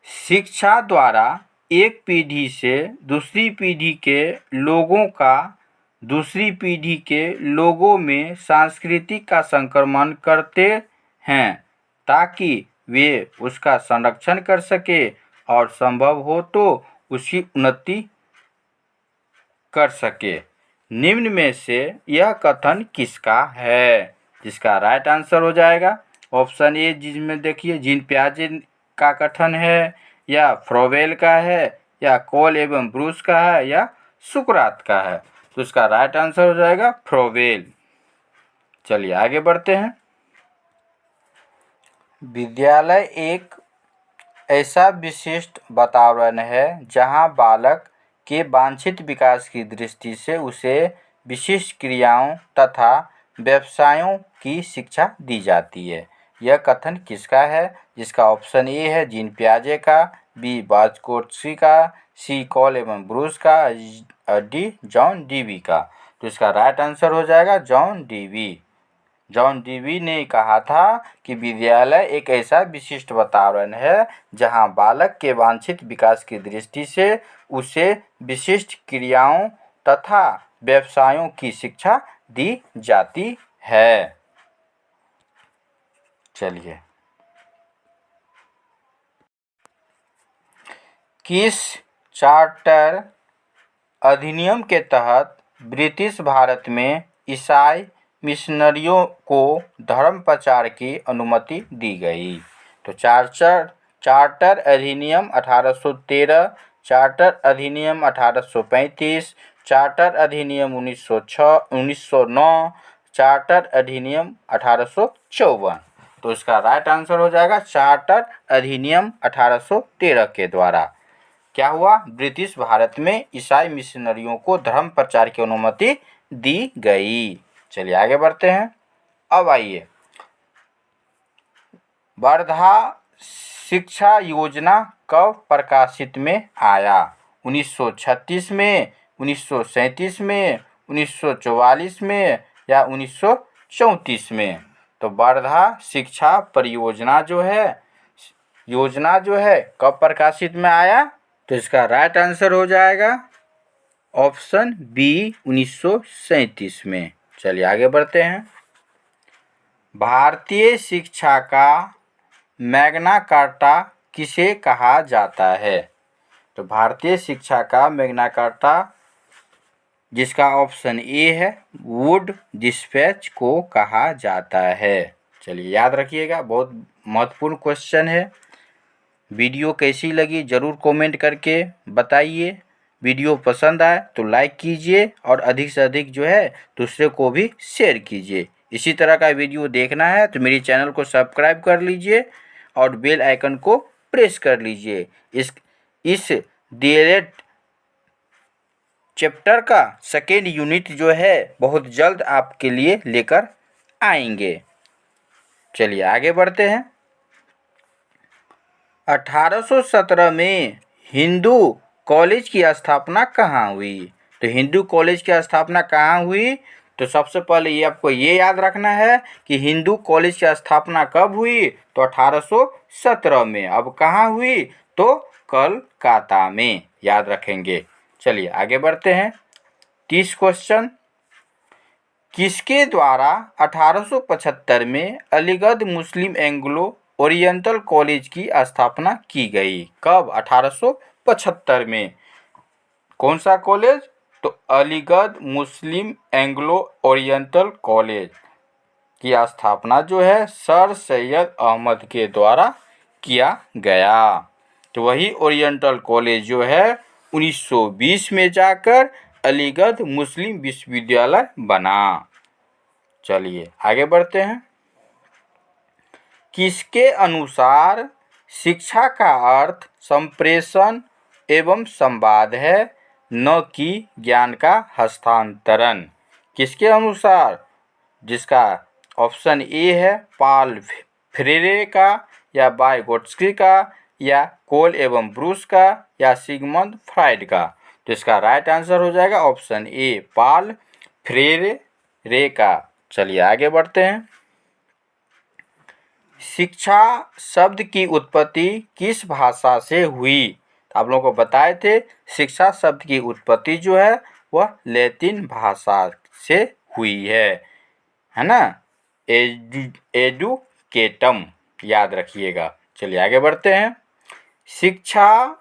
शिक्षा द्वारा एक पीढ़ी से दूसरी पीढ़ी के लोगों का दूसरी पीढ़ी के लोगों में सांस्कृतिक का संक्रमण करते हैं ताकि वे उसका संरक्षण कर सके और संभव हो तो उसकी उन्नति कर सके। निम्न में से यह कथन किसका है? जिसका राइट आंसर हो जाएगा ऑप्शन ए, जिसमें देखिए जीन पियाजे का कथन है, या फ्रोवेल का है, या कोल एवं ब्रूस का है, या सुकरात का है। तो इसका राइट आंसर हो जाएगा फ्रोवेल। चलिए आगे बढ़ते हैं। विद्यालय एक ऐसा विशिष्ट वातावरण है जहां बालक के वांछित विकास की दृष्टि से उसे विशिष्ट क्रियाओं तथा व्यवसायों की शिक्षा दी जाती है। यह कथन किसका है? जिसका ऑप्शन ए है जीन पियाजे का, बी वाजकोट्स्की का, सी कॉल एवं ब्रूस का, डी जॉन डीवी का। तो इसका राइट आंसर हो जाएगा जॉन डीवी। जॉन डीवी ने कहा था कि विद्यालय एक ऐसा विशिष्ट वातावरण है जहां बालक के वांछित विकास की दृष्टि से उसे विशिष्ट क्रियाओं तथा व्यवसायों की शिक्षा दी जाती है। चलिए, किस चार्टर अधिनियम के तहत ब्रिटिश भारत में ईसाई मिशनरियों को धर्म प्रचार की अनुमति दी गई? तो चार्टर अधिनियम 1813, चार्टर अधिनियम 1835, चार्टर अधिनियम 1909, चार्टर अधिनियम 1854। तो इसका राइट आंसर हो जाएगा चार्टर अधिनियम 1813 के द्वारा क्या हुआ? ब्रिटिश भारत में ईसाई मिशनरियों को धर्म प्रचार की अनुमति दी गई। चलिए आगे बढ़ते हैं। अब आइए, वर्धा शिक्षा योजना कब प्रकाशित में आया? 1936 में, 1937 में, 1944 में, या 1934 में? तो वर्धा शिक्षा परियोजना योजना कब प्रकाशित में आया? तो इसका राइट आंसर हो जाएगा ऑप्शन बी 1937 में। चलिए आगे बढ़ते हैं। भारतीय शिक्षा का मैग्ना कार्टा किसे कहा जाता है? तो भारतीय शिक्षा का मैग्ना कार्टा, जिसका ऑप्शन ए है, वुड डिस्पैच को कहा जाता है। चलिए याद रखिएगा, बहुत महत्वपूर्ण क्वेश्चन है। वीडियो कैसी लगी ज़रूर कमेंट करके बताइए। वीडियो पसंद आए तो लाइक कीजिए और अधिक से अधिक दूसरे को भी शेयर कीजिए। इसी तरह का वीडियो देखना है तो मेरे चैनल को सब्सक्राइब कर लीजिए और बेल आइकन को प्रेस कर लीजिए। इस डीएलएड चैप्टर का सेकेंड यूनिट बहुत जल्द आपके लिए लेकर आएंगे। चलिए आगे बढ़ते हैं। 1817 में हिंदू कॉलेज की स्थापना कहाँ हुई? तो हिंदू कॉलेज की स्थापना कहाँ हुई? तो सबसे पहले ये आपको ये याद रखना है कि हिंदू कॉलेज की स्थापना कब हुई? तो 1817 में। अब कहाँ हुई? तो कलकत्ता में, याद रखेंगे। चलिए आगे बढ़ते हैं। 30 क्वेश्चन। किसके द्वारा 1875 में अलीगढ़ मुस्लिम एंग्लो ओरिएंटल कॉलेज की स्थापना की गई? कब? 1875 में। कौन सा कॉलेज? तो अलीगढ़ मुस्लिम एंग्लो ओरिएंटल कॉलेज की स्थापना सर सैयद अहमद के द्वारा किया गया। तो वही ओरिएंटल कॉलेज 1920 में जाकर अलीगढ़ मुस्लिम विश्वविद्यालय बना। चलिए आगे बढ़ते हैं। किसके अनुसार शिक्षा का अर्थ संप्रेषण एवं संवाद है, न कि ज्ञान का हस्तांतरण? किसके अनुसार? जिसका ऑप्शन ए है पॉल फ्रेरे का, या वाइगोट्स्की का, या कोल एवं ब्रूस का, या सिगमंड फ्राइड का। तो इसका राइट आंसर हो जाएगा ऑप्शन ए पॉल फ्रेरे का। चलिए आगे बढ़ते हैं। शिक्षा शब्द की उत्पत्ति किस भाषा से हुई? आप लोगों को बताए थे शिक्षा शब्द की उत्पत्ति वह लैटिन भाषा से हुई है ना। एडुकेटम याद रखिएगा। चलिए आगे बढ़ते हैं। शिक्षा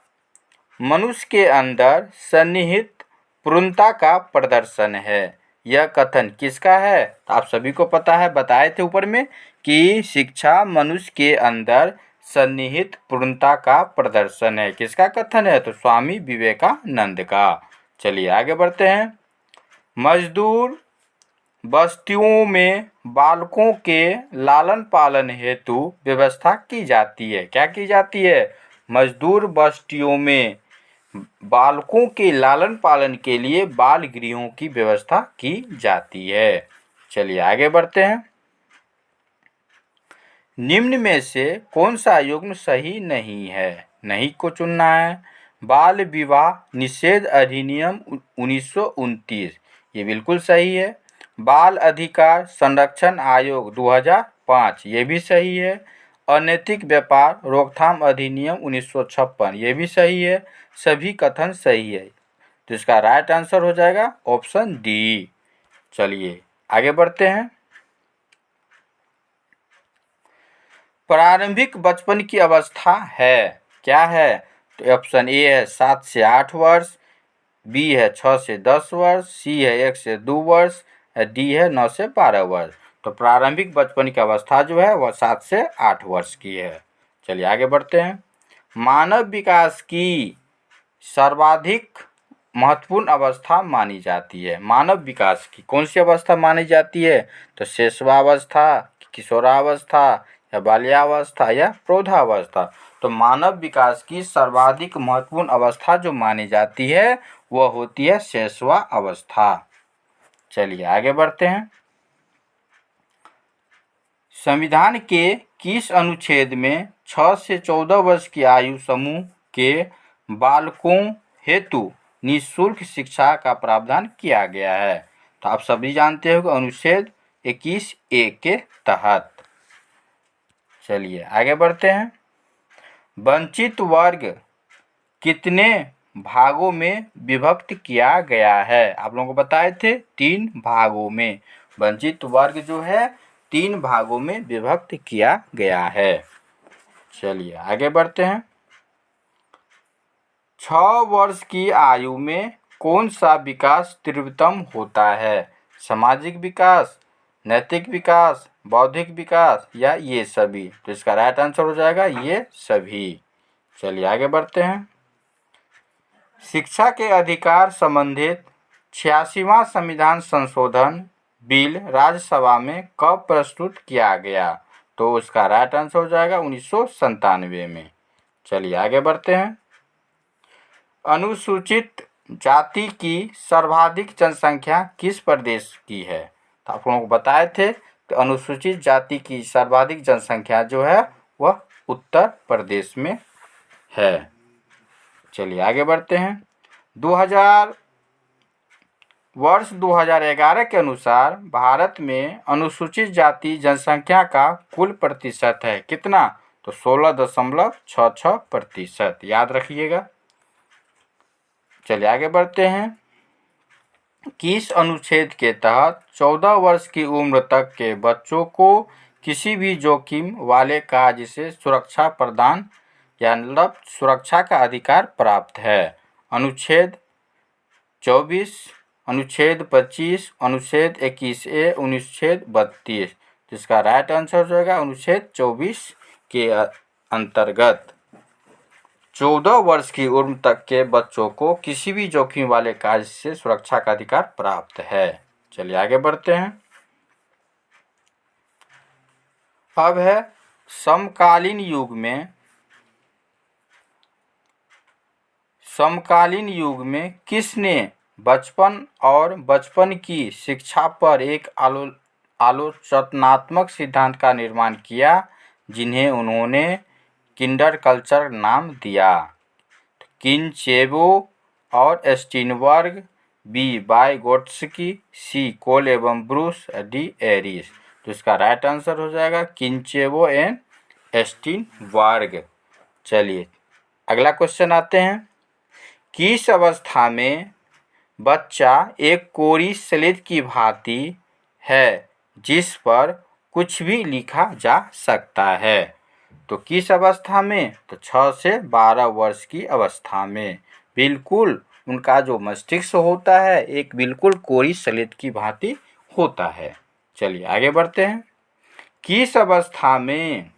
मनुष्य के अंदर सन्निहित पूर्णता का प्रदर्शन है। यह कथन किसका है? तो आप सभी को पता है, बताए थे ऊपर में कि शिक्षा मनुष्य के अंदर सन्निहित पूर्णता का प्रदर्शन है। किसका कथन है? तो स्वामी विवेकानंद का। चलिए आगे बढ़ते हैं। मजदूर बस्तियों में बालकों के लालन पालन हेतु व्यवस्था की जाती है। क्या की जाती है? मजदूर बस्तियों में बालकों के लालन पालन के लिए बाल गृहों की व्यवस्था की जाती है। चलिए आगे बढ़ते हैं। निम्न में से कौन सा युग्म सही नहीं है? नहीं को चुनना है। बाल विवाह निषेध अधिनियम 1929, ये बिल्कुल सही है। बाल अधिकार संरक्षण आयोग 2005, ये भी सही है। अनैतिक व्यापार रोकथाम अधिनियम 1956, ये भी सही है। सभी कथन सही है, तो इसका राइट आंसर हो जाएगा ऑप्शन डी। चलिए आगे बढ़ते हैं। प्रारंभिक बचपन की अवस्था है, क्या है? तो ऑप्शन ए है 7 से 8 वर्ष, बी है 6 से 10 वर्ष, सी है 1 से 2 वर्ष, डी है 9 से 12 वर्ष। तो प्रारंभिक बचपन की अवस्था जो है वह 7 से 8 वर्ष की है। चलिए आगे बढ़ते हैं। मानव विकास की सर्वाधिक महत्वपूर्ण अवस्था मानी जाती है। मानव विकास की कौन सी अवस्था मानी जाती है? तो शैशवावस्था, किशोरावस्था, या बाल्यावस्था, या प्रौढ़ावस्था। तो मानव विकास की सर्वाधिक महत्वपूर्ण अवस्था जो मानी जाती है वह होती है शैशवावस्था। चलिए आगे बढ़ते हैं। संविधान के किस अनुच्छेद में 6 से 14 वर्ष की आयु समूह के बालकों हेतु निःशुल्क शिक्षा का प्रावधान किया गया है? तो आप सभी जानते हो कि अनुच्छेद 21A के तहत। चलिए आगे बढ़ते हैं। वंचित वर्ग कितने भागों में विभक्त किया गया है? आप लोगों को बताए थे 3 भागों में। वंचित वर्ग जो है 3 भागों में विभक्त किया गया है। चलिए आगे बढ़ते हैं। 6 वर्ष की आयु में कौन सा विकास तीव्रतम होता है? सामाजिक विकास, नैतिक विकास, बौद्धिक विकास, या ये सभी? तो इसका राइट आंसर हो जाएगा ये सभी। चलिए आगे बढ़ते हैं। शिक्षा के अधिकार संबंधित 86वां संविधान संशोधन बिल राज्यसभा में कब प्रस्तुत किया गया? तो उसका राइट आंसर हो जाएगा 1997 में। चलिए आगे बढ़ते हैं। अनुसूचित जाति की सर्वाधिक जनसंख्या किस प्रदेश की है? तो आप लोगों को बताए थे कि अनुसूचित जाति की सर्वाधिक जनसंख्या जो है वह उत्तर प्रदेश में है। चलिए आगे बढ़ते हैं। 2011 के अनुसार भारत में अनुसूचित जाति जनसंख्या का कुल प्रतिशत है कितना? तो 16.66%, याद रखिएगा। चलिए आगे बढ़ते हैं। किस अनुच्छेद के तहत 14 वर्ष की उम्र तक के बच्चों को किसी भी जोखिम वाले कार्य से सुरक्षा प्रदान या मतलब सुरक्षा का अधिकार प्राप्त है? अनुच्छेद 24, अनुच्छेद 25, अनुच्छेद 21A, अनुच्छेद 32। तो इसका राइट आंसर हो जाएगा अनुच्छेद 24 के अंतर्गत 14 वर्ष की उम्र तक के बच्चों को किसी भी जोखिम वाले कार्य से सुरक्षा का अधिकार प्राप्त है। चलिए आगे बढ़ते हैं। अब है समकालीन युग में किसने बचपन और बचपन की शिक्षा पर एक आलोचनात्मक सिद्धांत का निर्माण किया जिन्हें उन्होंने किंडर कल्चर नाम दिया? किनचेबो और स्टीनबर्ग, बी वाइगोट्स्की, सी कोल एवं ब्रूस, डी एरिस। तो इसका राइट आंसर हो जाएगा किनचेबो एंड स्टीनबर्ग। चलिए अगला क्वेश्चन आते हैं। किस अवस्था में बच्चा एक कोरी स्लेट की भांति है जिस पर कुछ भी लिखा जा सकता है। तो किस अवस्था में? तो 6 से 12 वर्ष की अवस्था में। बिल्कुल उनका जो मस्तिष्क होता है एक बिल्कुल कोरी स्लेट की भांति होता है। चलिए आगे बढ़ते हैं। किस अवस्था में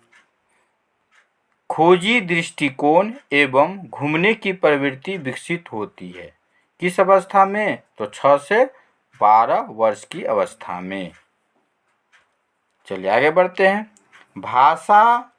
खोजी दृष्टिकोण एवं घूमने की प्रवृत्ति विकसित होती है? किस अवस्था में? तो 6 से 12 वर्ष की अवस्था में। चलिए आगे बढ़ते हैं। भाषा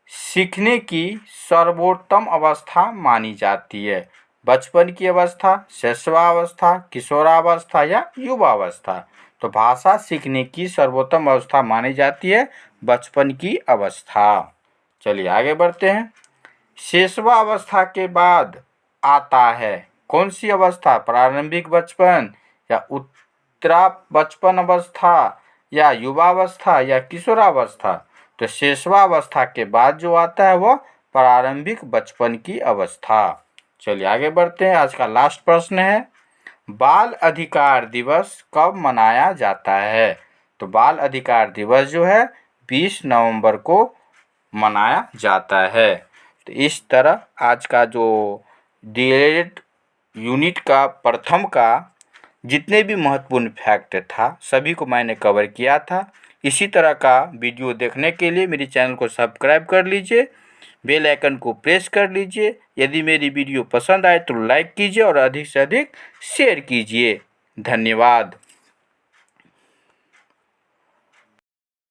सीखने की सर्वोत्तम अवस्था मानी जाती है। बचपन की अवस्था, शैशवावस्था, किशोरावस्था या युवावस्था? तो भाषा सीखने की सर्वोत्तम अवस्था मानी जाती है बचपन की अवस्था। चलिए आगे बढ़ते हैं। शैशवावस्था के बाद आता है कौन सी अवस्था? प्रारंभिक बचपन या उत्तरा बचपन अवस्था या युवावस्था या किशोरावस्था? तो शैशवावस्था के बाद जो आता है वह प्रारंभिक बचपन की अवस्था। चलिए आगे बढ़ते हैं। आज का लास्ट प्रश्न है, बाल अधिकार दिवस कब मनाया जाता है? तो बाल अधिकार दिवस जो है 20 नवंबर को मनाया जाता है। तो इस तरह आज का जो डीएलएड यूनिट का प्रथम का जितने भी महत्वपूर्ण फैक्ट था सभी को मैंने कवर किया था। इसी तरह का वीडियो देखने के लिए मेरे चैनल को सब्सक्राइब कर लीजिए, बेल आइकन को प्रेस कर लीजिए। यदि मेरी वीडियो पसंद आए तो लाइक कीजिए और अधिक से अधिक शेयर कीजिए। धन्यवाद।